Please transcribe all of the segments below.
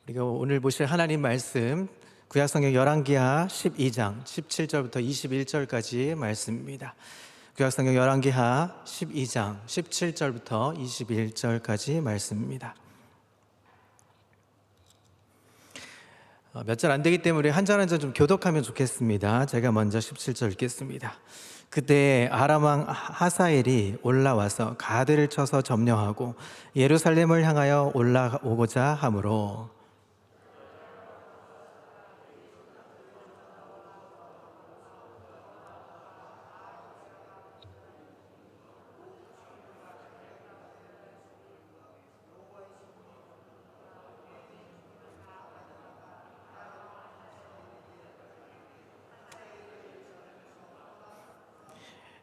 우리가 오늘 보실 하나님 말씀 구약성경 열왕기하 12장 17절부터 21절까지 말씀입니다. 구약성경 열왕기하 12장 17절부터 21절까지 말씀입니다. 몇 절 안 되기 때문에 한 절 한 절 좀 교독하면 좋겠습니다. 제가 먼저 17절 읽겠습니다. 그때 아람 왕 하사엘이 올라와서 가드를 쳐서 점령하고 예루살렘을 향하여 올라오고자 하므로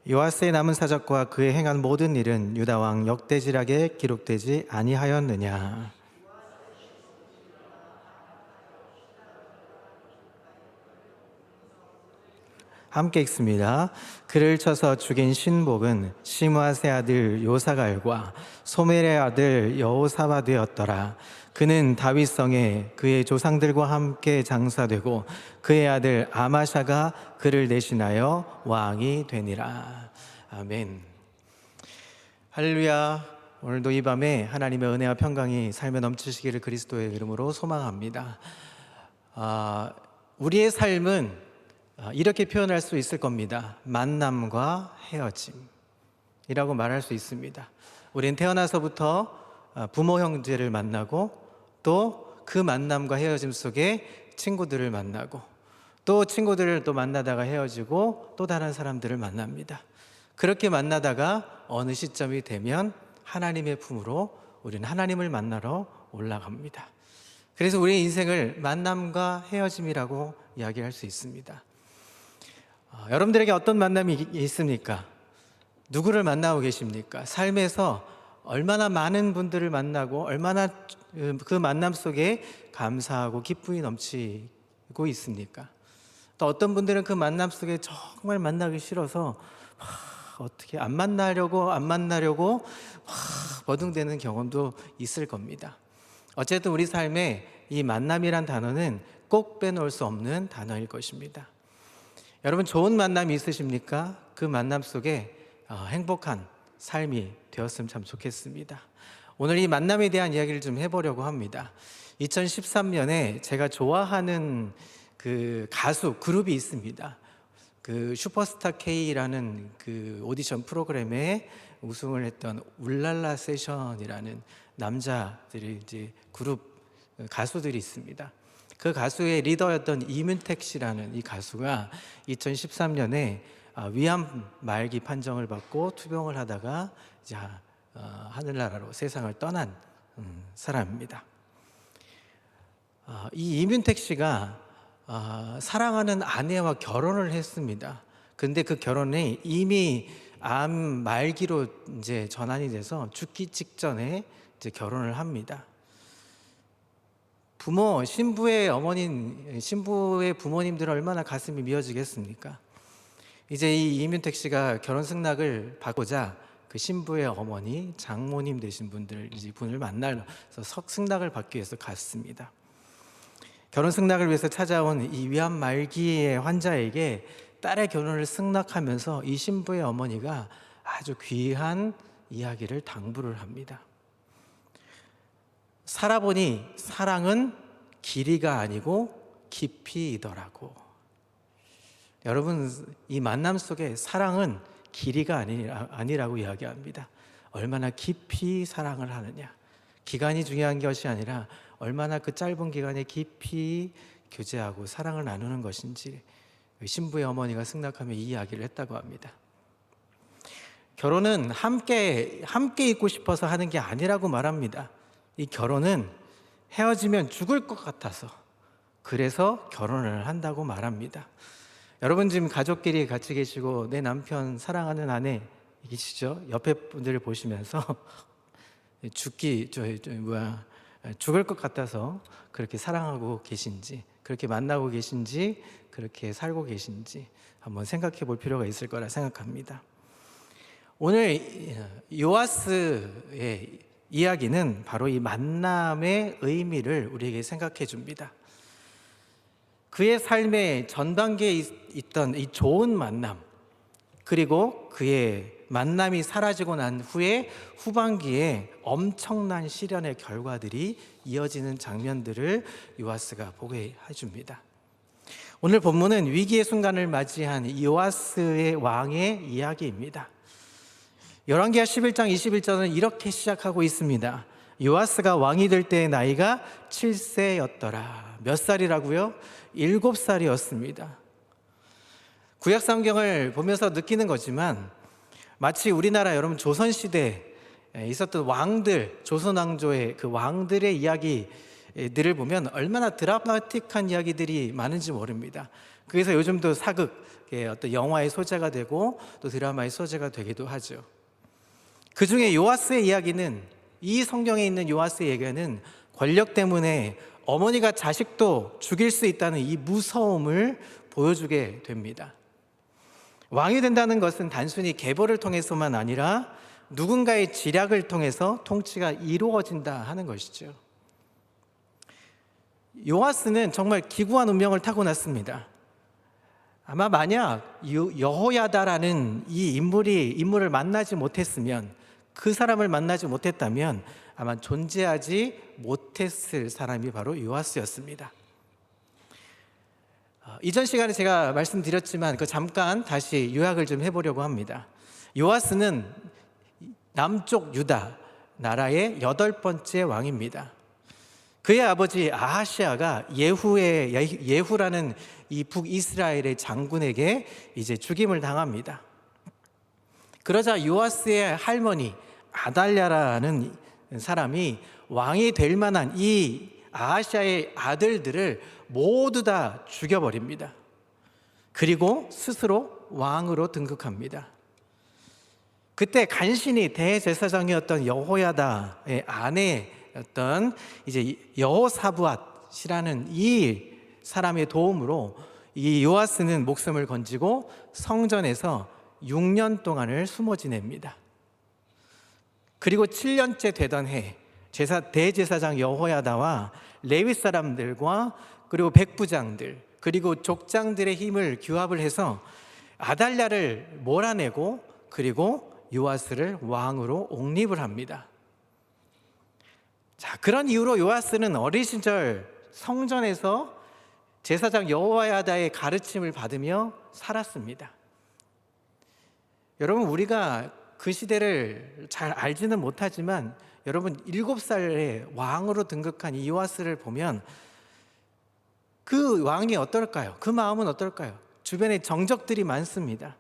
요아스의 남은 사적과 그의 행한 모든 일은 유다 왕 역대지락에 기록되지 아니하였느냐. 함께 읽습니다. 그를 쳐서 죽인 신복은 시므아스의 아들 요사갈과 소멜의 아들 여호사밧이었더라. 그는 다윗성에 그의 조상들과 함께 장사되고 그의 아들 아마샤가 그를 대신하여 왕이 되니라. 아멘. 할렐루야. 오늘도 이 밤에 하나님의 은혜와 평강이 삶에 넘치시기를 그리스도의 이름으로 소망합니다. 우리의 삶은 이렇게 표현할 수 있을 겁니다. 만남과 헤어짐이라고 말할 수 있습니다. 우리는 태어나서부터 부모 형제를 만나고 또 그 만남과 헤어짐 속에 친구들을 만나고 또 친구들을 또 만나다가 헤어지고 또 다른 사람들을 만납니다. 그렇게 만나다가 어느 시점이 되면 하나님의 품으로 우리는 하나님을 만나러 올라갑니다. 그래서 우리의 인생을 만남과 헤어짐이라고 이야기할 수 있습니다. 여러분들에게 어떤 만남이 있습니까? 누구를 만나고 계십니까? 삶에서 얼마나 많은 분들을 만나고 얼마나 그 만남 속에 감사하고 기쁨이 넘치고 있습니까? 또 어떤 분들은 그 만남 속에 정말 만나기 싫어서 어떻게 안 만나려고 버둥대는 경험도 있을 겁니다. 어쨌든 우리 삶에 이 만남이란 단어는 꼭 빼놓을 수 없는 단어일 것입니다. 여러분 좋은 만남이 있으십니까? 그 만남 속에 행복한 삶이 되었으면 참 좋겠습니다. 오늘 이 만남에 대한 이야기를 좀 해보려고 합니다. 2013년에 제가 좋아하는 그 가수 그룹이 있습니다. 그 슈퍼스타 K라는 그 오디션 프로그램에 우승을 했던 울랄라 세션이라는 남자들이 이제 그룹 가수들이 있습니다. 그 가수의 리더였던 이문택 씨라는 이 가수가 2013년에 위암 말기 판정을 받고 투병을 하다가 이제 하늘나라로 세상을 떠난 사람입니다. 이 이문택 씨가 사랑하는 아내와 결혼을 했습니다. 근데 그 결혼이 이미 암 말기로 이제 전환이 돼서 죽기 직전에 이제 결혼을 합니다. 신부의 부모님들은 얼마나 가슴이 미어지겠습니까? 이제 이 이문택 씨가 결혼 승낙을 받고자 그 신부의 어머니, 장모님 되신 분을 만나서 승낙을 받기 위해서 갔습니다. 결혼 승낙을 위해서 찾아온 이 위암 말기의 환자에게 딸의 결혼을 승낙하면서 이 신부의 어머니가 아주 귀한 이야기를 당부를 합니다. 살아보니 사랑은 길이가 아니고 깊이이더라고. 여러분, 이 만남 속에 사랑은 길이가 아니라고 이야기합니다. 얼마나 깊이 사랑을 하느냐. 기간이 중요한 것이 아니라 얼마나 그 짧은 기간에 깊이 교제하고 사랑을 나누는 것인지 신부의 어머니가 승낙하며 이 이야기를 했다고 합니다. 결혼은 함께 있고 싶어서 하는 게 아니라고 말합니다. 이 결혼은 헤어지면 죽을 것 같아서 그래서 결혼을 한다고 말합니다. 여러분 지금 가족끼리 같이 계시고 내 남편 사랑하는 아내 계시죠? 옆에 분들을 보시면서 죽을 것 같아서 그렇게 사랑하고 계신지, 그렇게 만나고 계신지, 그렇게 살고 계신지 한번 생각해 볼 필요가 있을 거라 생각합니다. 오늘 요아스의 이야기는 바로 이 만남의 의미를 우리에게 생각해 줍니다. 그의 삶의 전단계에 있던 이 좋은 만남, 그리고 그의 만남이 사라지고 난 후에 후반기에 엄청난 시련의 결과들이 이어지는 장면들을 요아스가 보게 해줍니다. 오늘 본문은 위기의 순간을 맞이한 요아스의 왕의 이야기입니다. 열왕기하 11장 21절은 이렇게 시작하고 있습니다. 요아스가 왕이 될 때의 나이가 7세였더라. 몇 살이라고요? 7살이었습니다. 구약 성경을 보면서 느끼는 거지만 마치 우리나라 여러분 조선시대에 있었던 왕들, 조선 왕조의 그 왕들의 이야기들을 보면 얼마나 드라마틱한 이야기들이 많은지 모릅니다. 그래서 요즘도 사극의 어떤 영화의 소재가 되고 또 드라마의 소재가 되기도 하죠. 그 중에 요아스의 이야기는, 이 성경에 있는 요아스의 얘기는 권력 때문에 어머니가 자식도 죽일 수 있다는 이 무서움을 보여주게 됩니다. 왕이 된다는 것은 단순히 계보를 통해서만 아니라 누군가의 지략을 통해서 통치가 이루어진다 하는 것이죠. 요아스는 정말 기구한 운명을 타고났습니다. 아마 만약 여호야다라는 이 인물을 만나지 못했으면, 그 사람을 만나지 못했다면 아마 존재하지 못했을 사람이 바로 요아스였습니다. 이전 시간에 제가 말씀드렸지만 잠깐 다시 요약을 좀 해보려고 합니다. 요아스는 남쪽 유다 나라의 8번째 왕입니다. 그의 아버지 아하시아가 예후라는 이 북이스라엘의 장군에게 이제 죽임을 당합니다. 그러자 요아스의 할머니 아달랴라는 사람이 왕이 될 만한 이 아하시아의 아들들을 모두 다 죽여버립니다. 그리고 스스로 왕으로 등극합니다. 그때 간신히 대제사장이었던 여호야다의 아내였던 이제 여호사부앗이라는 이 사람의 도움으로 이 요아스는 목숨을 건지고 성전에서 6년 동안을 숨어 지냅니다. 그리고 7년째 되던 해 대제사장 여호야다와 레위 사람들과 그리고 백부장들 그리고 족장들의 힘을 규합을 해서 아달랴를 몰아내고 그리고 요아스를 왕으로 옹립을 합니다. 자, 그런 이유로 요아스는 어린 시절 성전에서 제사장 여호야다의 가르침을 받으며 살았습니다. 여러분, 우리가 그 시대를 잘 알지는 못하지만 여러분 7살에 왕으로 등극한 이 요아스를 보면 그 왕이 어떨까요? 그 마음은 어떨까요? 주변에 정적들이 많습니다.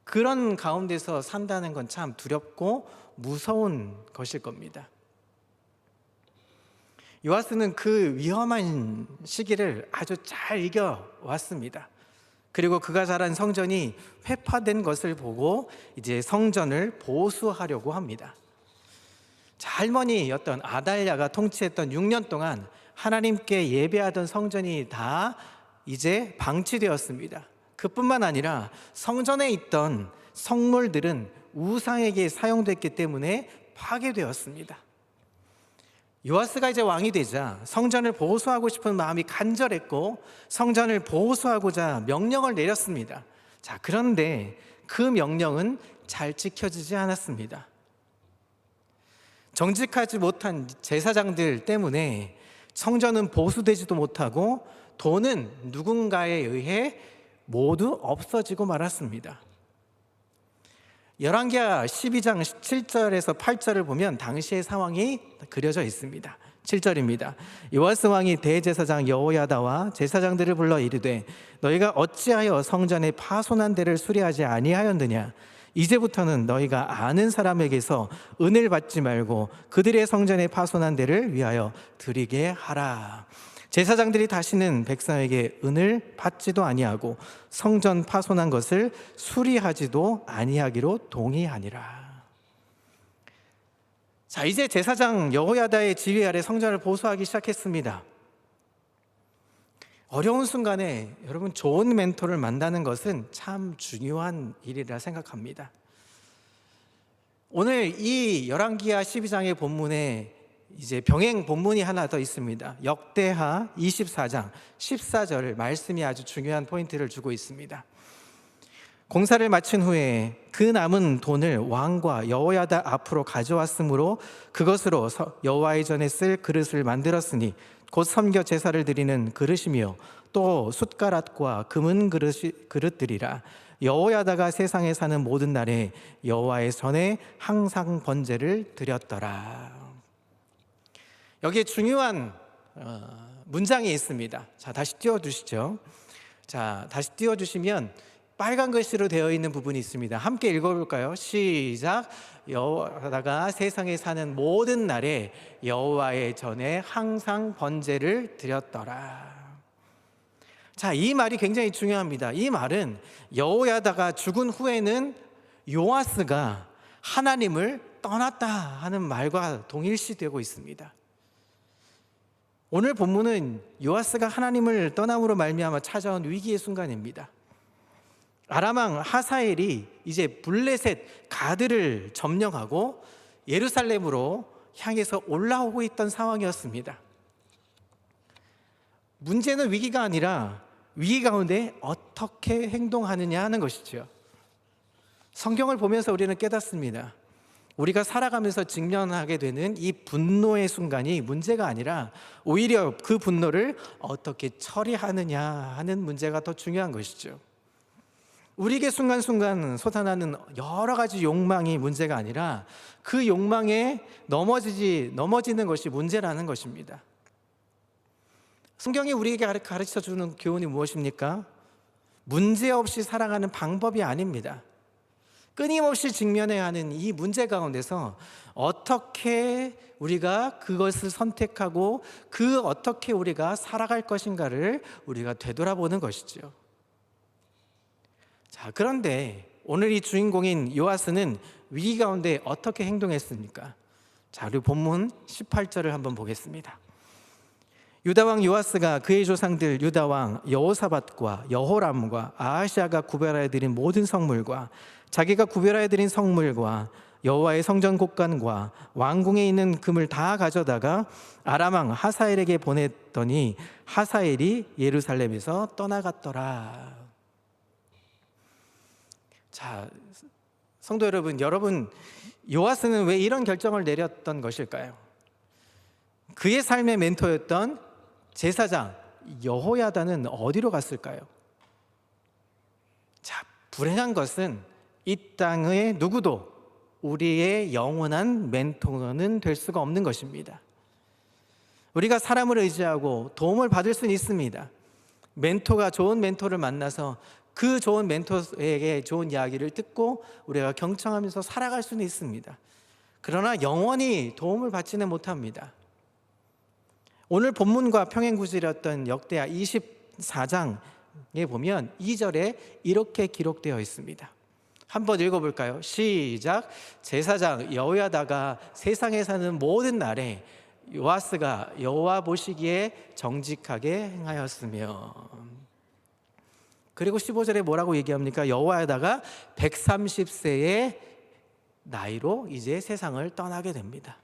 그런 가운데서 산다는 건 참 두렵고 무서운 것일 겁니다. 요아스는 그 위험한 시기를 아주 잘 이겨왔습니다. 그리고 그가 자란 성전이 회파된 것을 보고 이제 성전을 보수하려고 합니다. 할머니였던 아달랴가 통치했던 6년 동안 하나님께 예배하던 성전이 다 이제 방치되었습니다. 그뿐만 아니라 성전에 있던 성물들은 우상에게 사용됐기 때문에 파괴되었습니다. 요아스가 이제 왕이 되자 성전을 보수하고 싶은 마음이 간절했고 성전을 보수하고자 명령을 내렸습니다. 자, 그런데 그 명령은 잘 지켜지지 않았습니다. 정직하지 못한 제사장들 때문에 성전은 보수되지도 못하고 돈은 누군가에 의해 모두 없어지고 말았습니다. 열왕기하 12장 7절에서 8절을 보면 당시의 상황이 그려져 있습니다. 7절입니다. 요아스 왕이 대제사장 여호야다와 제사장들을 불러 이르되 너희가 어찌하여 성전의 파손한 데를 수리하지 아니하였느냐? 이제부터는 너희가 아는 사람에게서 은을 받지 말고 그들의 성전의 파손한 데를 위하여 드리게 하라. 제사장들이 다시는 백성에게 은을 받지도 아니하고 성전 파손한 것을 수리하지도 아니하기로 동의하니라. 자, 이제 제사장 여호야다의 지휘 아래 성전을 보수하기 시작했습니다. 어려운 순간에 여러분 좋은 멘토를 만나는 것은 참 중요한 일이라 생각합니다. 오늘 이 열왕기하 12장의 본문에 이제 병행 본문이 하나 더 있습니다. 역대하 24장 14절 말씀이 아주 중요한 포인트를 주고 있습니다. 공사를 마친 후에 그 남은 돈을 왕과 여호야다 앞으로 가져왔으므로 그것으로 여호와의 전에 쓸 그릇을 만들었으니 곧 섬겨 제사를 드리는 그릇이며 또 숫가락과 금은 그릇들이라. 여호야다가 세상에 사는 모든 날에 여호와의 전에 항상 번제를 드렸더라. 여기에 중요한 문장이 있습니다. 자, 다시 띄워주시죠. 자, 다시 띄워주시면 빨간 글씨로 되어 있는 부분이 있습니다. 함께 읽어볼까요? 시작. 여호와다가 세상에 사는 모든 날에 여호와의 전에 항상 번제를 드렸더라. 자, 이 말이 굉장히 중요합니다. 이 말은 여호야다가 죽은 후에는 요아스가 하나님을 떠났다 하는 말과 동일시되고 있습니다. 오늘 본문은 요아스가 하나님을 떠남으로 말미암아 찾아온 위기의 순간입니다. 아람왕 하사엘이 이제 블레셋 가드를 점령하고 예루살렘으로 향해서 올라오고 있던 상황이었습니다. 문제는 위기가 아니라 위기 가운데 어떻게 행동하느냐 하는 것이죠. 성경을 보면서 우리는 깨닫습니다. 우리가 살아가면서 직면하게 되는 이 분노의 순간이 문제가 아니라 오히려 그 분노를 어떻게 처리하느냐 하는 문제가 더 중요한 것이죠. 우리에게 순간순간 솟아나는 여러 가지 욕망이 문제가 아니라 그 욕망에 넘어지는 것이 문제라는 것입니다. 성경이 우리에게 가르쳐주는 교훈이 무엇입니까? 문제없이 살아가는 방법이 아닙니다. 끊임없이 직면해야 하는 이 문제 가운데서 어떻게 우리가 그것을 선택하고 어떻게 우리가 살아갈 것인가를 우리가 되돌아보는 것이죠. 자, 그런데 오늘 이 주인공인 요아스는 위기 가운데 어떻게 행동했습니까? 자, 우리 본문 18절을 한번 보겠습니다. 유다왕 요아스가 그의 조상들 유다왕 여호사밧과 여호람과 아하시아가 구별하여 드린 모든 성물과 자기가 구별하여 드린 성물과 여호와의 성전 곳간과 왕궁에 있는 금을 다 가져다가 아람왕 하사엘에게 보냈더니 하사엘이 예루살렘에서 떠나갔더라. 자, 성도 여러분, 요아스는 왜 이런 결정을 내렸던 것일까요? 그의 삶의 멘토였던 제사장 여호야다는 어디로 갔을까요? 자, 불행한 것은 이 땅의 누구도 우리의 영원한 멘토는 될 수가 없는 것입니다. 우리가 사람을 의지하고 도움을 받을 수는 있습니다. 멘토가 좋은 멘토를 만나서 그 좋은 멘토에게 좋은 이야기를 듣고 우리가 경청하면서 살아갈 수는 있습니다. 그러나 영원히 도움을 받지는 못합니다. 오늘 본문과 평행구절이었던 역대하 24장에 보면 2절에 이렇게 기록되어 있습니다. 한번 읽어볼까요? 시작. 제사장 여호야다가 세상에 사는 모든 날에 요아스가 여호와 보시기에 정직하게 행하였으며. 그리고 15절에 뭐라고 얘기합니까? 여호야다가 130세의 나이로 이제 세상을 떠나게 됩니다.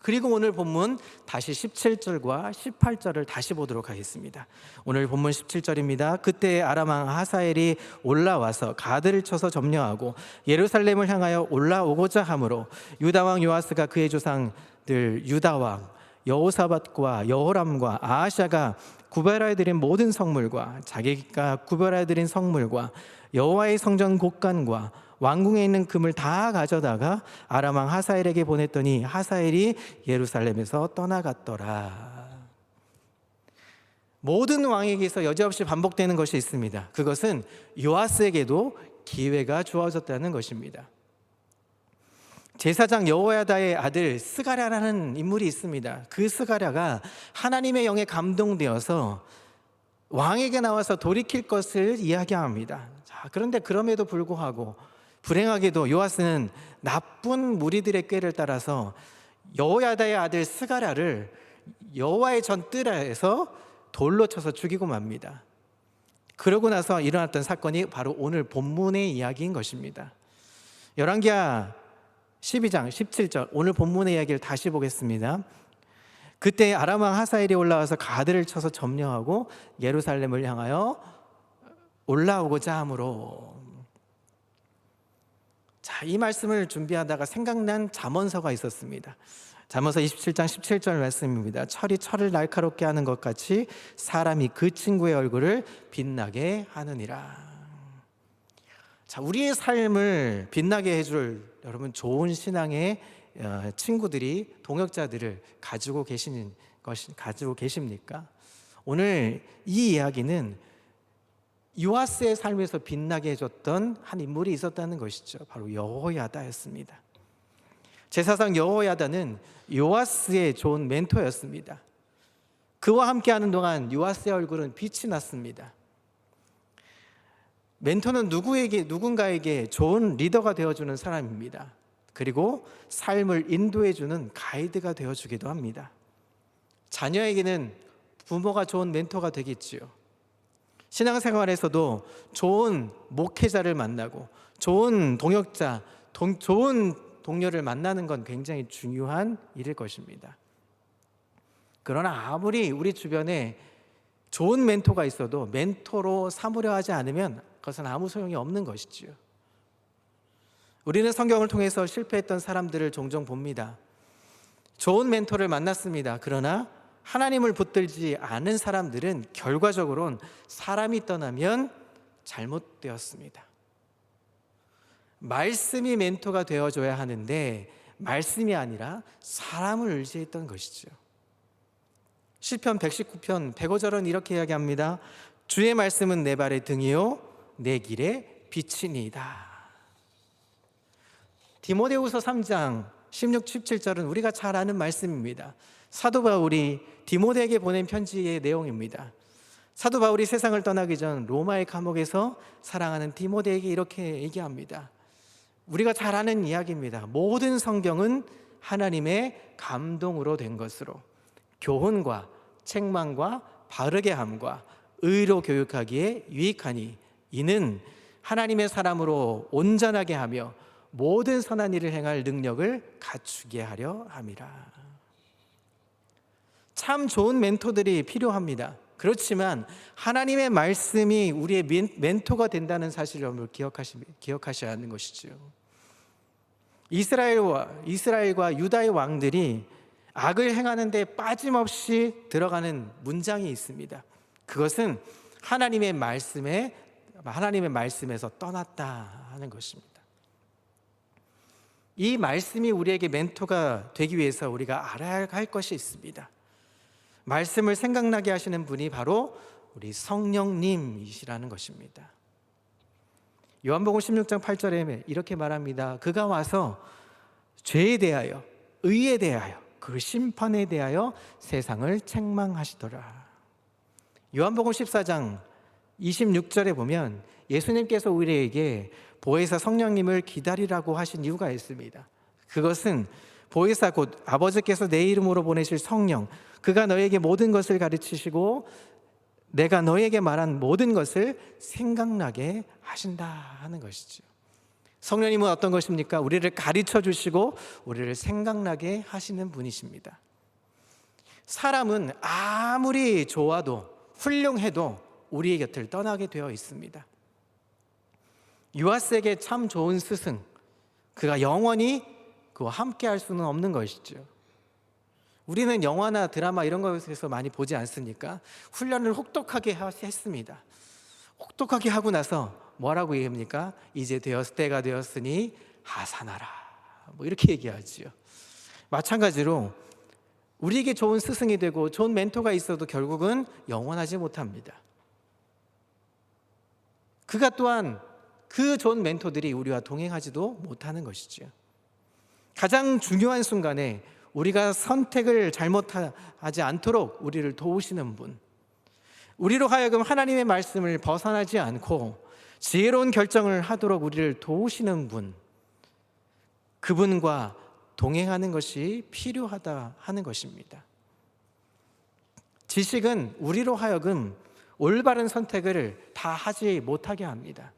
그리고 오늘 본문 다시 17절과 18절을 다시 보도록 하겠습니다. 오늘 본문 17절입니다. 그때 아람왕 하사엘이 올라와서 가드를 쳐서 점령하고 예루살렘을 향하여 올라오고자 하므로 유다왕 요아스가 그의 조상들 유다왕 여호사밧과 여호람과 아하샤가 구별하여 드린 모든 성물과 자기가 구별하여 드린 성물과 여호와의 성전 곳간과 왕궁에 있는 금을 다 가져다가 아람왕 하사엘에게 보냈더니 하사엘이 예루살렘에서 떠나갔더라. 모든 왕에게서 여지없이 반복되는 것이 있습니다. 그것은 요아스에게도 기회가 주어졌다는 것입니다. 제사장 여호야다의 아들 스가랴라는 인물이 있습니다. 그 스가랴가 하나님의 영에 감동되어서 왕에게 나와서 돌이킬 것을 이야기합니다. 자, 그런데 그럼에도 불구하고 불행하게도 요아스는 나쁜 무리들의 꾀를 따라서 여호야다의 아들 스가랴를 여호와의 전뜰에서 돌로 쳐서 죽이고 맙니다. 그러고 나서 일어났던 사건이 바로 오늘 본문의 이야기인 것입니다. 열왕기하 12장 17절, 오늘 본문의 이야기를 다시 보겠습니다. 그때 아람 왕 하사엘이 올라와서 가드를 쳐서 점령하고 예루살렘을 향하여 올라오고자 하므로. 자, 이 말씀을 준비하다가 생각난 잠언서가 있었습니다. 잠언서 27장 17절 말씀입니다. 철이 철을 날카롭게 하는 것 같이 사람이 그 친구의 얼굴을 빛나게 하느니라. 자, 우리의 삶을 빛나게 해줄 여러분 좋은 신앙의 친구들이, 동역자들을 가지고 계십니까? 오늘 이 이야기는 요아스의 삶에서 빛나게 해줬던 한 인물이 있었다는 것이죠. 바로 여호야다였습니다. 제사장 여호야다는 요아스의 좋은 멘토였습니다. 그와 함께하는 동안 요아스의 얼굴은 빛이 났습니다. 멘토는 누군가에게 좋은 리더가 되어주는 사람입니다. 그리고 삶을 인도해주는 가이드가 되어주기도 합니다. 자녀에게는 부모가 좋은 멘토가 되겠지요. 신앙생활에서도 좋은 목회자를 만나고 좋은 동역자, 좋은 동료를 만나는 건 굉장히 중요한 일일 것입니다. 그러나 아무리 우리 주변에 좋은 멘토가 있어도 멘토로 삼으려 하지 않으면 그것은 아무 소용이 없는 것이지요. 우리는 성경을 통해서 실패했던 사람들을 종종 봅니다. 좋은 멘토를 만났습니다. 그러나 하나님을 붙들지 않은 사람들은 결과적으로는 사람이 떠나면 잘못되었습니다. 말씀이 멘토가 되어줘야 하는데 말씀이 아니라 사람을 의지했던 것이죠. 시편 119편 105절은 이렇게 이야기합니다. 주의 말씀은 내 발의 등이요 내 길의 빛이니이다. 디모데후서 3장 16, 17절은 우리가 잘 아는 말씀입니다. 사도 바울이 디모데에게 보낸 편지의 내용입니다. 사도 바울이 세상을 떠나기 전 로마의 감옥에서 사랑하는 디모데에게 이렇게 얘기합니다. 우리가 잘 아는 이야기입니다. 모든 성경은 하나님의 감동으로 된 것으로 교훈과 책망과 바르게 함과 의로 교육하기에 유익하니 이는 하나님의 사람으로 온전하게 하며 모든 선한 일을 행할 능력을 갖추게 하려 함이라. 참 좋은 멘토들이 필요합니다. 그렇지만 하나님의 말씀이 우리의 멘토가 된다는 사실을 여러분 기억하셔야 하는 것이죠. 이스라엘과 유다의 왕들이 악을 행하는 데 빠짐없이 들어가는 문장이 있습니다. 그것은 하나님의 말씀에서 떠났다 하는 것입니다. 이 말씀이 우리에게 멘토가 되기 위해서 우리가 알아야 할 것이 있습니다. 말씀을 생각나게 하시는 분이 바로 우리 성령님이시라는 것입니다. 요한복음 16장 8절에 이렇게 말합니다. 그가 와서 죄에 대하여, 의에 대하여, 그 심판에 대하여 세상을 책망하시더라. 요한복음 14장 26절에 보면 예수님께서 우리에게 보혜사 성령님을 기다리라고 하신 이유가 있습니다. 그것은 보혜사 곧 아버지께서 내 이름으로 보내실 성령, 그가 너에게 모든 것을 가르치시고 내가 너에게 말한 모든 것을 생각나게 하신다 하는 것이죠. 성령님은 어떤 것입니까? 우리를 가르쳐 주시고 우리를 생각나게 하시는 분이십니다. 사람은 아무리 좋아도 훌륭해도 우리의 곁을 떠나게 되어 있습니다. 요아스에게 참 좋은 스승, 그가 영원히 그와 함께 할 수는 없는 것이죠. 우리는 영화나 드라마 이런 것에서 많이 보지 않습니까? 훈련을 혹독하게 했습니다. 혹독하게 하고 나서 뭐라고 얘기합니까? 이제 때가 되었으니 하산하라, 이렇게 얘기하지요. 마찬가지로 우리에게 좋은 스승이 되고 좋은 멘토가 있어도 결국은 영원하지 못합니다. 그가 또한 그 좋은 멘토들이 우리와 동행하지도 못하는 것이죠. 가장 중요한 순간에 우리가 선택을 잘못하지 않도록 우리를 도우시는 분, 우리로 하여금 하나님의 말씀을 벗어나지 않고 지혜로운 결정을 하도록 우리를 도우시는 분, 그분과 동행하는 것이 필요하다 하는 것입니다. 지식은 우리로 하여금 올바른 선택을 다 하지 못하게 합니다.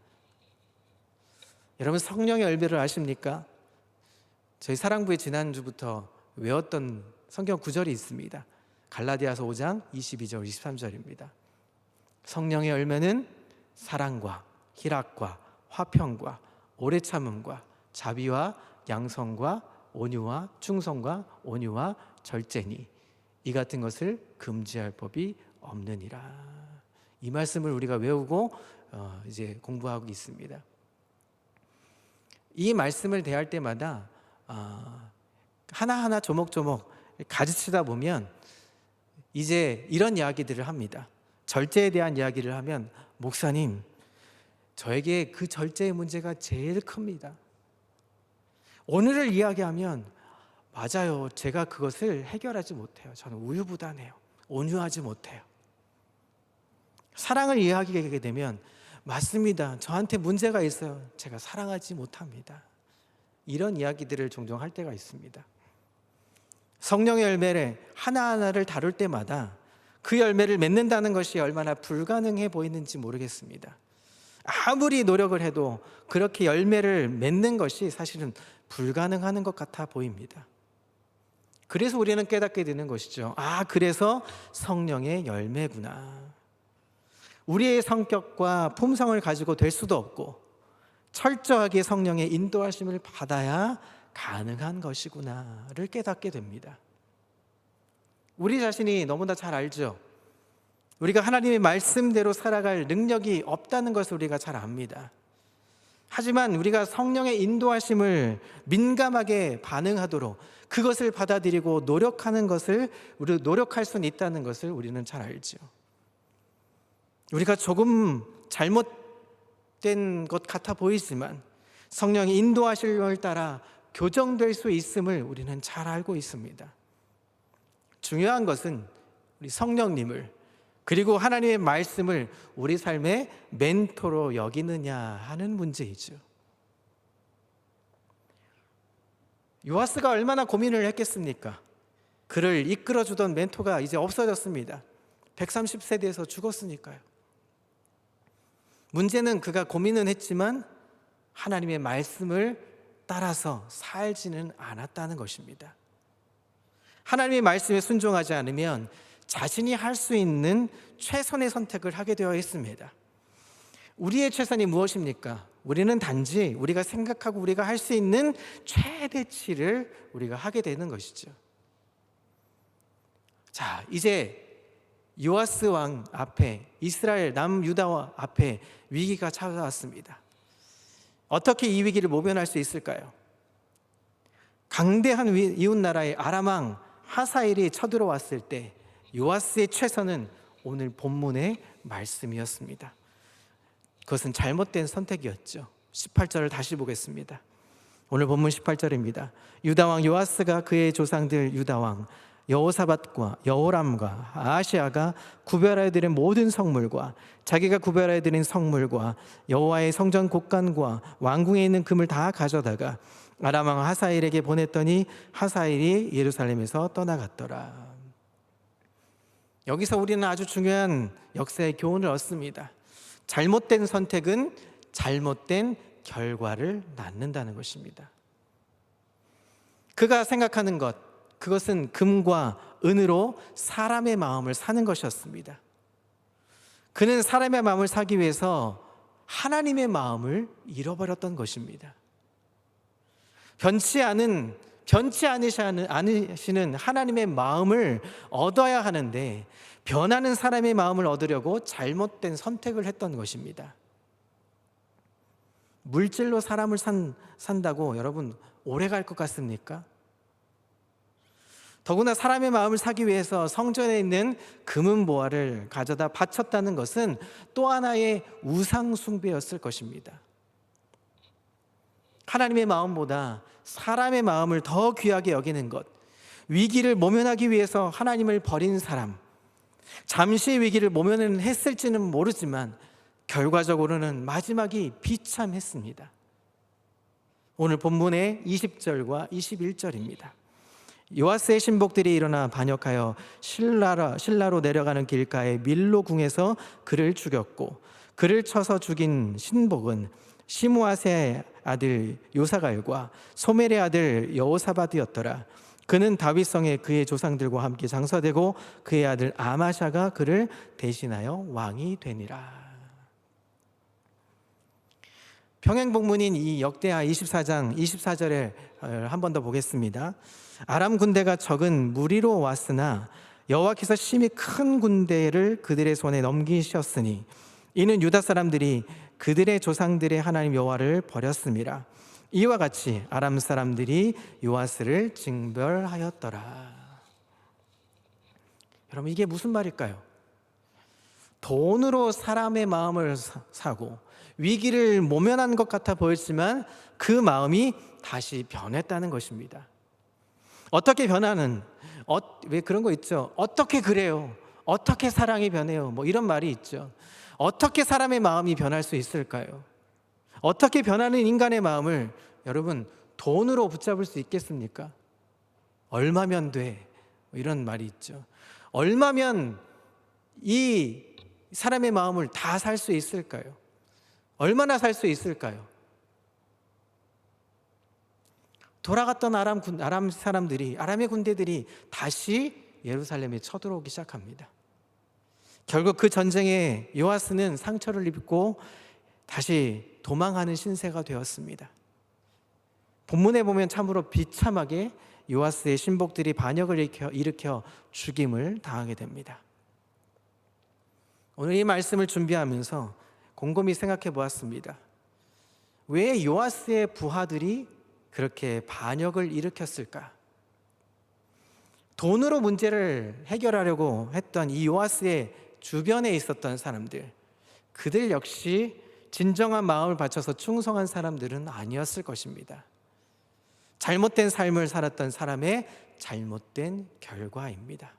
여러분, 성령의 열매를 아십니까? 저희 사랑부의 지난주부터 외웠던 성경 구절이 있습니다. 갈라디아서 5장 22절 23절입니다. 성령의 열매는 사랑과 희락과 화평과 오래 참음과 자비와 양성과 온유와 충성과 온유와 절제니 이 같은 것을 금지할 법이 없느니라. 이 말씀을 우리가 외우고 이제 공부하고 있습니다. 이 말씀을 대할 때마다 하나하나 조목조목 가르치다 보면 이제 이런 이야기들을 합니다. 절제에 대한 이야기를 하면, 목사님, 저에게 그 절제의 문제가 제일 큽니다. 오늘을 이야기하면, 맞아요, 제가 그것을 해결하지 못해요. 저는 우유부단해요. 온유하지 못해요. 사랑을 이야기하게 되면, 맞습니다, 저한테 문제가 있어요. 제가 사랑하지 못합니다. 이런 이야기들을 종종 할 때가 있습니다. 성령의 열매를 하나하나를 다룰 때마다 그 열매를 맺는다는 것이 얼마나 불가능해 보이는지 모르겠습니다. 아무리 노력을 해도 그렇게 열매를 맺는 것이 사실은 불가능한 것 같아 보입니다. 그래서 우리는 깨닫게 되는 것이죠. 그래서 성령의 열매구나. 우리의 성격과 품성을 가지고 될 수도 없고 철저하게 성령의 인도하심을 받아야 가능한 것이구나를 깨닫게 됩니다. 우리 자신이 너무나 잘 알죠. 우리가 하나님의 말씀대로 살아갈 능력이 없다는 것을 우리가 잘 압니다. 하지만 우리가 성령의 인도하심을 민감하게 반응하도록 그것을 받아들이고 노력하는 것을, 우리 노력할 수는 있다는 것을 우리는 잘 알죠. 우리가 조금 잘못된 것 같아 보이지만 성령의 인도하심을 따라 교정될 수 있음을 우리는 잘 알고 있습니다. 중요한 것은 우리 성령님을, 그리고 하나님의 말씀을 우리 삶의 멘토로 여기느냐 하는 문제이죠. 요하스가 얼마나 고민을 했겠습니까? 그를 이끌어주던 멘토가 이제 없어졌습니다. 130세대에서 죽었으니까요. 문제는 그가 고민은 했지만 하나님의 말씀을 따라서 살지는 않았다는 것입니다. 하나님의 말씀에 순종하지 않으면 자신이 할 수 있는 최선의 선택을 하게 되어 있습니다. 우리의 최선이 무엇입니까? 우리는 단지 우리가 생각하고 우리가 할 수 있는 최대치를 우리가 하게 되는 것이죠. 자, 이제 요아스 왕 앞에, 이스라엘 남유다 앞에 위기가 찾아왔습니다. 어떻게 이 위기를 모면할 수 있을까요? 강대한 이웃나라의 아람 왕 하사엘이 쳐들어왔을 때 요아스의 최선은 오늘 본문의 말씀이었습니다. 그것은 잘못된 선택이었죠. 18절을 다시 보겠습니다. 오늘 본문 18절입니다. 유다왕 요아스가 그의 조상들 유다왕 여호사밧과 여호람과 아하시아가 구별하여 드린 모든 성물과 자기가 구별하여 드린 성물과 여호와의 성전 곳간과 왕궁에 있는 금을 다 가져다가 아람 왕 하사엘에게 보냈더니 하사엘이 예루살렘에서 떠나갔더라. 여기서 우리는 아주 중요한 역사의 교훈을 얻습니다. 잘못된 선택은 잘못된 결과를 낳는다는 것입니다. 그가 생각하는 것, 그것은 금과 은으로 사람의 마음을 사는 것이었습니다. 그는 사람의 마음을 사기 위해서 하나님의 마음을 잃어버렸던 것입니다. 변치 않으시는 하나님의 마음을 얻어야 하는데 변하는 사람의 마음을 얻으려고 잘못된 선택을 했던 것입니다. 물질로 사람을 산다고 여러분 오래 갈 것 같습니까? 더구나 사람의 마음을 사기 위해서 성전에 있는 금은 보화를 가져다 바쳤다는 것은 또 하나의 우상 숭배였을 것입니다. 하나님의 마음보다 사람의 마음을 더 귀하게 여기는 것, 위기를 모면하기 위해서 하나님을 버린 사람, 잠시 위기를 모면은 했을지는 모르지만 결과적으로는 마지막이 비참했습니다. 오늘 본문의 20절과 21절입니다. 요아스의 신복들이 일어나 반역하여 실라로 내려가는 길가에 밀로 궁에서 그를 죽였고, 그를 쳐서 죽인 신복은 시므아세 아들 요사갈과 소멜의 아들 여호사밧이었더라. 그는 다윗성에 그의 조상들과 함께 장사되고 그의 아들 아마샤가 그를 대신하여 왕이 되니라. 평행복문인 이 역대하 24장 24절에 한 번 더 보겠습니다. 아람 군대가 적은 무리로 왔으나 여호와께서 심히 큰 군대를 그들의 손에 넘기셨으니 이는 유다 사람들이 그들의 조상들의 하나님 여호와를 버렸음이라. 이와 같이 아람 사람들이 요아스를 징벌하였더라. 여러분, 이게 무슨 말일까요? 돈으로 사람의 마음을 사고 위기를 모면한 것 같아 보였지만 그 마음이 다시 변했다는 것입니다. 어떻게 변하는, 왜 그런 거 있죠? 어떻게 그래요? 어떻게 사랑이 변해요? 뭐 이런 말이 있죠. 어떻게 사람의 마음이 변할 수 있을까요? 어떻게 변하는 인간의 마음을 여러분 돈으로 붙잡을 수 있겠습니까? 얼마면 돼? 이런 말이 있죠. 얼마면 이 사람의 마음을 다 살 수 있을까요? 얼마나 살 수 있을까요? 돌아갔던 아람 사람들이, 아람의 군대들이 다시 예루살렘에 쳐들어오기 시작합니다. 결국 그 전쟁에 요아스는 상처를 입고 다시 도망하는 신세가 되었습니다. 본문에 보면 참으로 비참하게 요아스의 신복들이 반역을 일으켜 죽임을 당하게 됩니다. 오늘 이 말씀을 준비하면서 곰곰이 생각해 보았습니다. 왜 요아스의 부하들이 그렇게 반역을 일으켰을까? 돈으로 문제를 해결하려고 했던 이 요아스의 주변에 있었던 사람들, 그들 역시 진정한 마음을 바쳐서 충성한 사람들은 아니었을 것입니다. 잘못된 삶을 살았던 사람의 잘못된 결과입니다.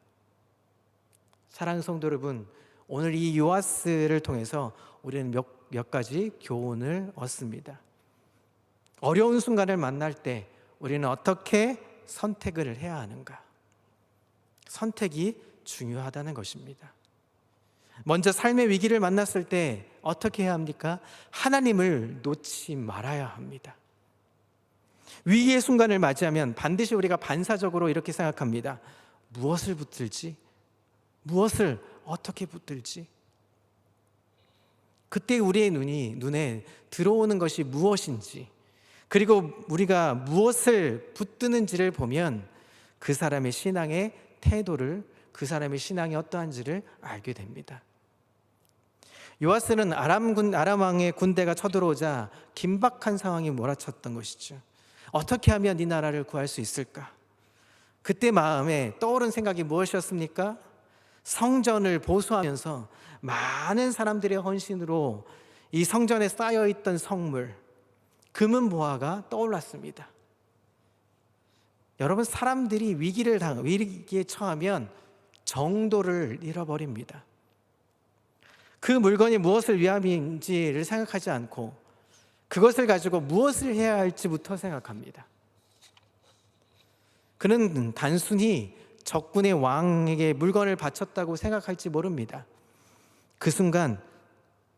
사랑하는 성도 여러분, 오늘 이 요아스를 통해서 우리는 몇 가지 교훈을 얻습니다. 어려운 순간을 만날 때 우리는 어떻게 선택을 해야 하는가? 선택이 중요하다는 것입니다. 먼저 삶의 위기를 만났을 때 어떻게 해야 합니까? 하나님을 놓지 말아야 합니다. 위기의 순간을 맞이하면 반드시 우리가 반사적으로 이렇게 생각합니다. 무엇을 붙들지? 무엇을 어떻게 붙들지? 그때 우리의 눈에 들어오는 것이 무엇인지, 그리고 우리가 무엇을 붙드는지를 보면 그 사람의 신앙의 태도를, 그 사람의 신앙이 어떠한지를 알게 됩니다. 요아스는 아람 왕의 군대가 쳐들어오자 긴박한 상황이 몰아쳤던 것이죠. 어떻게 하면 이 나라를 구할 수 있을까? 그때 마음에 떠오른 생각이 무엇이었습니까? 성전을 보수하면서 많은 사람들의 헌신으로 이 성전에 쌓여있던 성물, 금은보화가 떠올랐습니다. 여러분, 사람들이 위기에 처하면 정도를 잃어버립니다. 그 물건이 무엇을 위함인지를 생각하지 않고 그것을 가지고 무엇을 해야 할지부터 생각합니다. 그는 단순히 적군의 왕에게 물건을 바쳤다고 생각할지 모릅니다.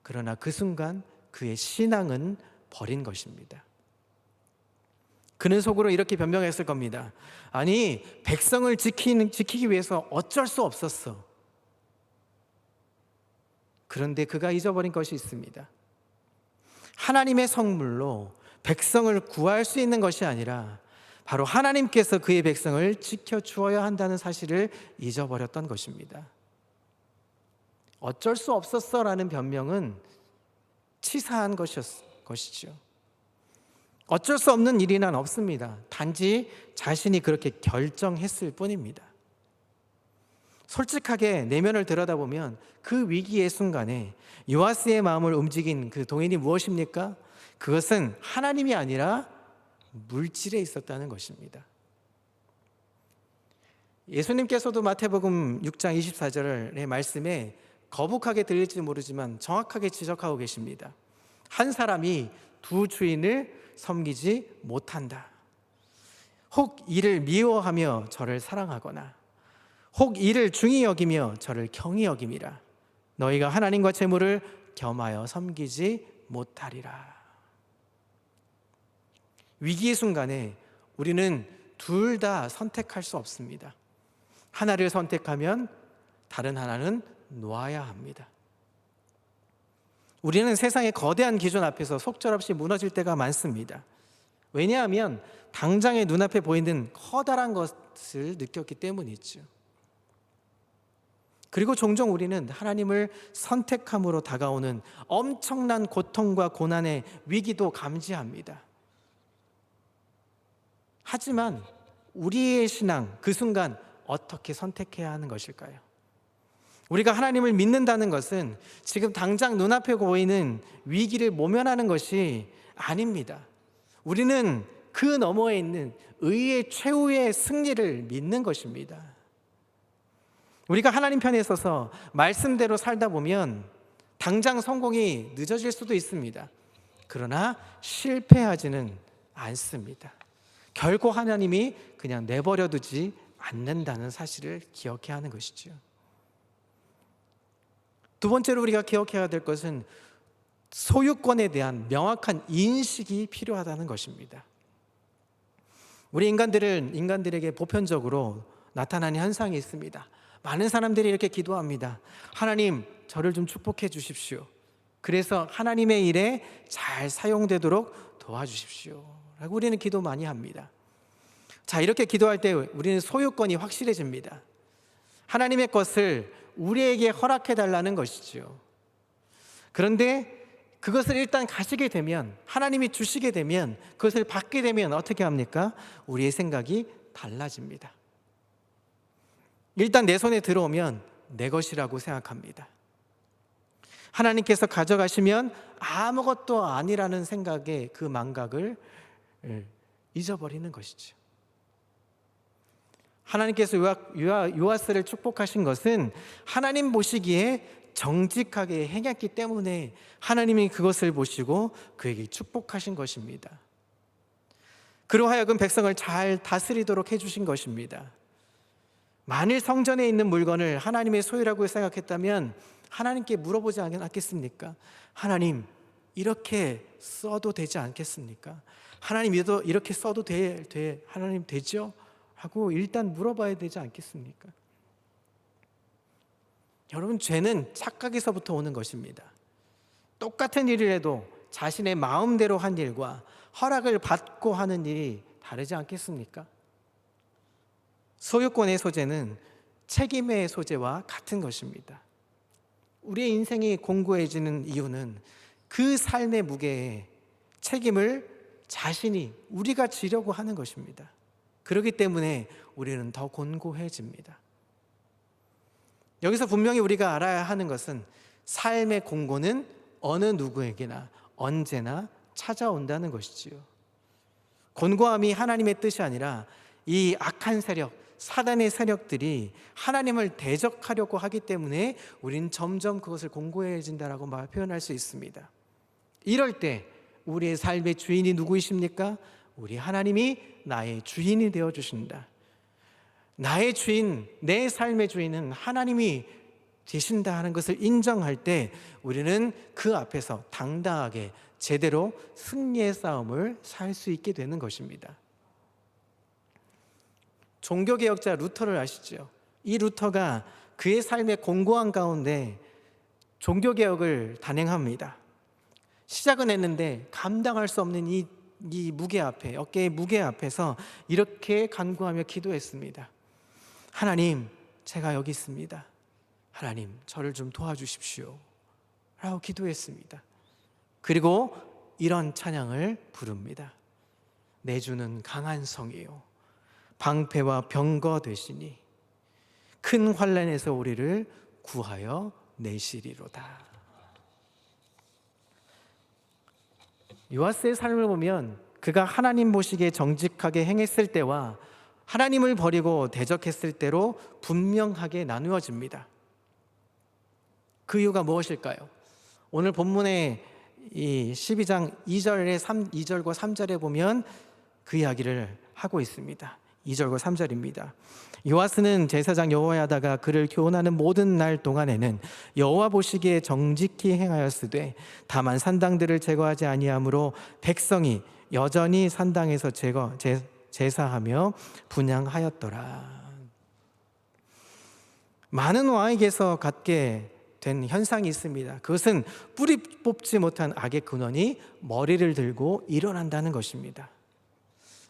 그러나 그 순간 그의 신앙은 버린 것입니다. 그는 속으로 이렇게 변명했을 겁니다. 아니, 백성을 지키기 위해서 어쩔 수 없었어. 그런데 그가 잊어버린 것이 있습니다. 하나님의 성물로 백성을 구할 수 있는 것이 아니라 바로 하나님께서 그의 백성을 지켜주어야 한다는 사실을 잊어버렸던 것입니다. 어쩔 수 없었어라는 변명은 치사한 것이죠. 어쩔 수 없는 일이란 없습니다. 단지 자신이 그렇게 결정했을 뿐입니다. 솔직하게 내면을 들여다보면 그 위기의 순간에 요아스의 마음을 움직인 그 동인이 무엇입니까? 그것은 하나님이 아니라 물질에 있었다는 것입니다. 예수님께서도 마태복음 6장 24절의 말씀에 거북하게 들릴지 모르지만 정확하게 지적하고 계십니다. 한 사람이 두 주인을 섬기지 못한다. 혹 이를 미워하며 저를 사랑하거나 혹 이를 중히 여기며 저를 경히 여김이라. 너희가 하나님과 재물을 겸하여 섬기지 못하리라. 위기의 순간에 우리는 둘 다 선택할 수 없습니다. 하나를 선택하면 다른 하나는 놓아야 합니다. 우리는 세상의 거대한 기준 앞에서 속절없이 무너질 때가 많습니다. 왜냐하면 당장의 눈앞에 보이는 커다란 것을 느꼈기 때문이죠. 그리고 종종 우리는 하나님을 선택함으로 다가오는 엄청난 고통과 고난의 위기도 감지합니다. 하지만 우리의 신앙, 그 순간 어떻게 선택해야 하는 것일까요? 우리가 하나님을 믿는다는 것은 지금 당장 눈앞에 보이는 위기를 모면하는 것이 아닙니다. 우리는 그 너머에 있는 의의 최후의 승리를 믿는 것입니다. 우리가 하나님 편에 서서 말씀대로 살다 보면 당장 성공이 늦어질 수도 있습니다. 그러나 실패하지는 않습니다. 결코 하나님이 그냥 내버려 두지 않는다는 사실을 기억해야 하는 것이죠. 두 번째로 우리가 기억해야 될 것은 소유권에 대한 명확한 인식이 필요하다는 것입니다. 우리 인간들에게 보편적으로 나타나는 현상이 있습니다. 많은 사람들이 이렇게 기도합니다. 하나님, 저를 좀 축복해 주십시오. 그래서 하나님의 일에 잘 사용되도록 도와주십시오 라고 우리는 기도 많이 합니다. 자, 이렇게 기도할 때 우리는 소유권이 확실해집니다. 하나님의 것을 우리에게 허락해 달라는 것이죠. 그런데 그것을 일단 가지게 되면, 하나님이 주시게 되면, 그것을 받게 되면 어떻게 합니까? 우리의 생각이 달라집니다. 일단 내 손에 들어오면 내 것이라고 생각합니다. 하나님께서 가져가시면 아무것도 아니라는 생각에 그 망각을 잊어버리는 것이죠. 하나님께서 요아스를 축복하신 것은 하나님 보시기에 정직하게 행했기 때문에 하나님이 그것을 보시고 그에게 축복하신 것입니다. 그로 하여금 백성을 잘 다스리도록 해주신 것입니다. 만일 성전에 있는 물건을 하나님의 소유라고 생각했다면 하나님께 물어보지 않겠습니까? 하나님, 이렇게 써도 되지 않겠습니까? 하나님, 이렇게 써도 하나님 되죠? 하고 일단 물어봐야 되지 않겠습니까? 여러분, 죄는 착각에서부터 오는 것입니다. 똑같은 일을 해도 자신의 마음대로 한 일과 허락을 받고 하는 일이 다르지 않겠습니까? 소유권의 소재는 책임의 소재와 같은 것입니다. 우리의 인생이 공고해지는 이유는 그 삶의 무게에 책임을 자신이 우리가 지려고 하는 것입니다. 그렇기 때문에 우리는 더 곤고해집니다. 여기서 분명히 우리가 알아야 하는 것은 삶의 공고는 어느 누구에게나 언제나 찾아온다는 것이지요. 곤고함이 하나님의 뜻이 아니라 이 악한 세력, 사단의 세력들이 하나님을 대적하려고 하기 때문에 우리는 점점 그것을 공고해진다라고 표현할 수 있습니다. 이럴 때 우리의 삶의 주인이 누구이십니까? 우리 하나님이 나의 주인이 되어주신다. 나의 주인, 내 삶의 주인은 하나님이 되신다 하는 것을 인정할 때 우리는 그 앞에서 당당하게 제대로 승리의 싸움을 살 수 있게 되는 것입니다. 종교개혁자 루터를 아시죠? 이 루터가 그의 삶의 공고한 가운데 종교개혁을 단행합니다. 시작은 했는데 감당할 수 없는 이 무게 앞에, 어깨의 무게 앞에서 이렇게 간구하며 기도했습니다. 하나님, 제가 여기 있습니다. 하나님, 저를 좀 도와주십시오 라고 기도했습니다. 그리고 이런 찬양을 부릅니다. 내 주는 강한 성이요 방패와 병거 되시니 큰 환난에서 우리를 구하여 내시리로다. 요아스의 삶을 보면 그가 하나님 보시기에 정직하게 행했을 때와 하나님을 버리고 대적했을 때로 분명하게 나누어집니다. 그 이유가 무엇일까요? 오늘 본문의 이 12장 2절과 3절에 보면 그 이야기를 하고 있습니다. 2절과 3절입니다. 요아스는 제사장 여호야다가 그를 교훈하는 모든 날 동안에는 여호와 보시기에 정직히 행하였으되 다만 산당들을 제거하지 아니하므로 백성이 여전히 산당에서 제사하며 분향하였더라. 많은 왕에게서 갖게 된 현상이 있습니다. 그것은 뿌리 뽑지 못한 악의 근원이 머리를 들고 일어난다는 것입니다.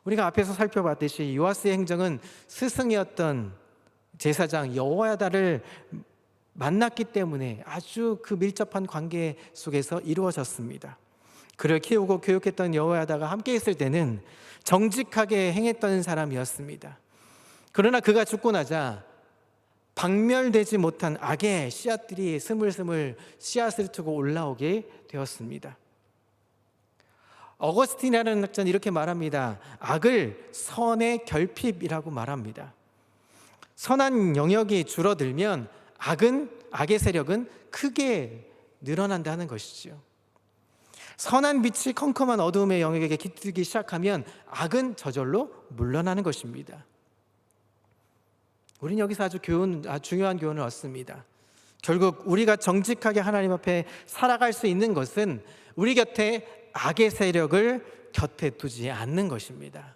우리가 앞에서 살펴봤듯이 요아스의 행정은 스승이었던 제사장 여호야다를 만났기 때문에 아주 그 밀접한 관계 속에서 이루어졌습니다. 그를 키우고 교육했던 여호야다가 함께 있을 때는 정직하게 행했던 사람이었습니다. 그러나 그가 죽고 나자 박멸되지 못한 악의 씨앗들이 스물스물 씨앗을 두고 올라오게 되었습니다. 어거스틴이라는 학자는 이렇게 말합니다. 악을 선의 결핍이라고 말합니다. 선한 영역이 줄어들면 악의 세력은 크게 늘어난다는 것이죠. 선한 빛이 컴컴한 어두움의 영역에 깃들기 시작하면 악은 저절로 물러나는 것입니다. 우리는 여기서 아주 중요한 교훈을 얻습니다. 결국 우리가 정직하게 하나님 앞에 살아갈 수 있는 것은 우리 곁에 악의 세력을 곁에 두지 않는 것입니다.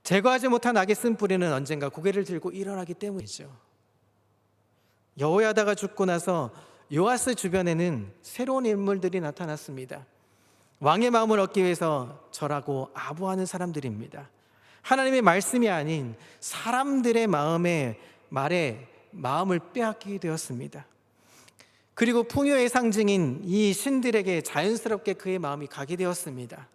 제거하지 못한 악의 쓴뿌리는 언젠가 고개를 들고 일어나기 때문이죠. 여호야다가 죽고 나서 요아스 주변에는 새로운 인물들이 나타났습니다. 왕의 마음을 얻기 위해서 절하고 아부하는 사람들입니다. 하나님의 말씀이 아닌 사람들의 말에 마음을 빼앗기게 되었습니다. 그리고 풍요의 상징인 이 신들에게 자연스럽게 그의 마음이 가게 되었습니다.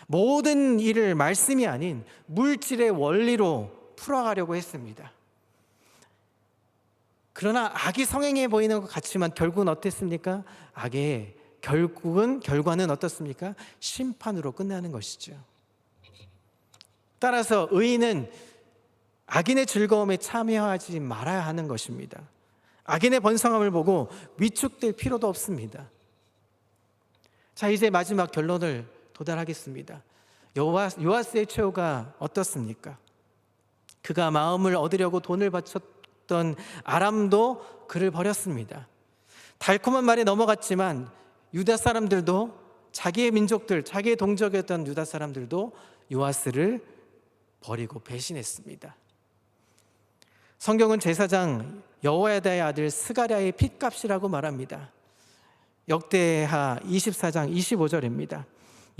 모든 일을 말씀이 아닌 물질의 원리로 풀어가려고 했습니다. 그러나 악이 성행해 보이는 것 같지만 결국은 어땠습니까? 악의 결과는 어떻습니까? 심판으로 끝나는 것이죠. 따라서 의인은 악인의 즐거움에 참여하지 말아야 하는 것입니다. 악인의 번성함을 보고 위축될 필요도 없습니다. 자, 이제 마지막 결론을 도달하겠습니다. 요아스의 최후가 어떻습니까? 그가 마음을 얻으려고 돈을 바쳤던 아람도 그를 버렸습니다. 달콤한 말에 넘어갔지만 유다 사람들도 자기의 민족들, 자기의 동족이었던 유다 사람들도 요아스를 버리고 배신했습니다. 성경은 제사장 여호야다의 아들 스가랴의 핏값이라고 말합니다. 역대하 24장 25절입니다.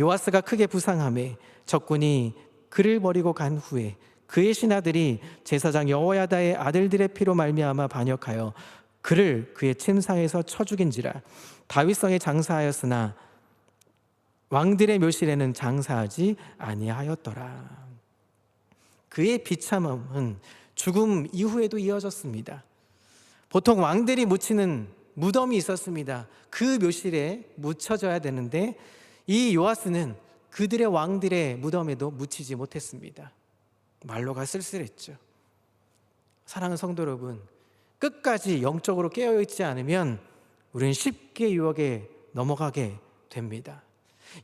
요아스가 크게 부상하매 적군이 그를 버리고 간 후에 그의 신하들이 제사장 여호야다의 아들들의 피로 말미암아 반역하여 그를 그의 침상에서 쳐 죽인지라. 다윗성에 장사하였으나 왕들의 묘실에는 장사하지 아니하였더라. 그의 비참함은 죽음 이후에도 이어졌습니다. 보통 왕들이 묻히는 무덤이 있었습니다. 그 묘실에 묻혀져야 되는데 이 요아스는 그들의 왕들의 무덤에도 묻히지 못했습니다. 말로가 쓸쓸했죠. 사랑하는 성도 여러분, 끝까지 영적으로 깨어있지 않으면 우리는 쉽게 유혹에 넘어가게 됩니다.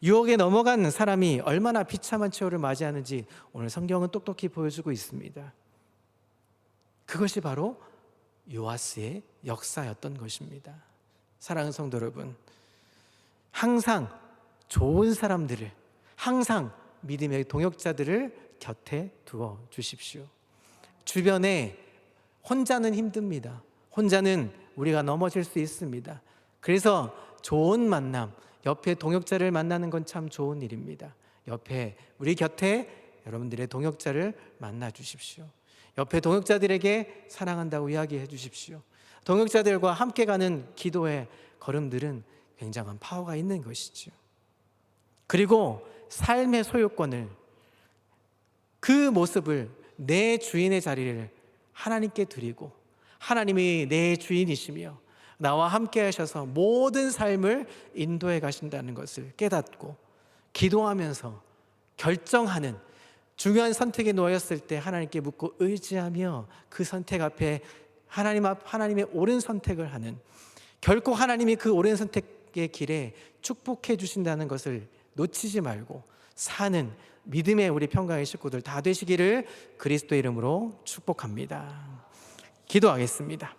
유혹에 넘어간 사람이 얼마나 비참한 최후를 맞이하는지 오늘 성경은 똑똑히 보여주고 있습니다. 그것이 바로 요아스의 역사였던 것입니다. 사랑하는 성도 여러분, 항상 좋은 사람들을, 항상 믿음의 동역자들을 곁에 두어 주십시오. 주변에 혼자는 힘듭니다. 혼자는 우리가 넘어질 수 있습니다. 그래서 좋은 만남, 옆에 동역자를 만나는 건 참 좋은 일입니다. 옆에 우리 곁에 여러분들의 동역자를 만나 주십시오. 옆에 동역자들에게 사랑한다고 이야기해 주십시오. 동역자들과 함께 가는 기도의 걸음들은 굉장한 파워가 있는 것이죠. 그리고 삶의 소유권을, 그 모습을, 내 주인의 자리를 하나님께 드리고 하나님이 내 주인이시며 나와 함께 하셔서 모든 삶을 인도해 가신다는 것을 깨닫고 기도하면서 결정하는, 중요한 선택에 놓였을 때 하나님께 묻고 의지하며 그 선택 앞에 하나님의 옳은 선택을 하는, 결코 하나님이 그 옳은 선택의 길에 축복해 주신다는 것을 놓치지 말고 사는 믿음의 우리 평강의 식구들 다 되시기를 그리스도의 이름으로 축복합니다. 기도하겠습니다.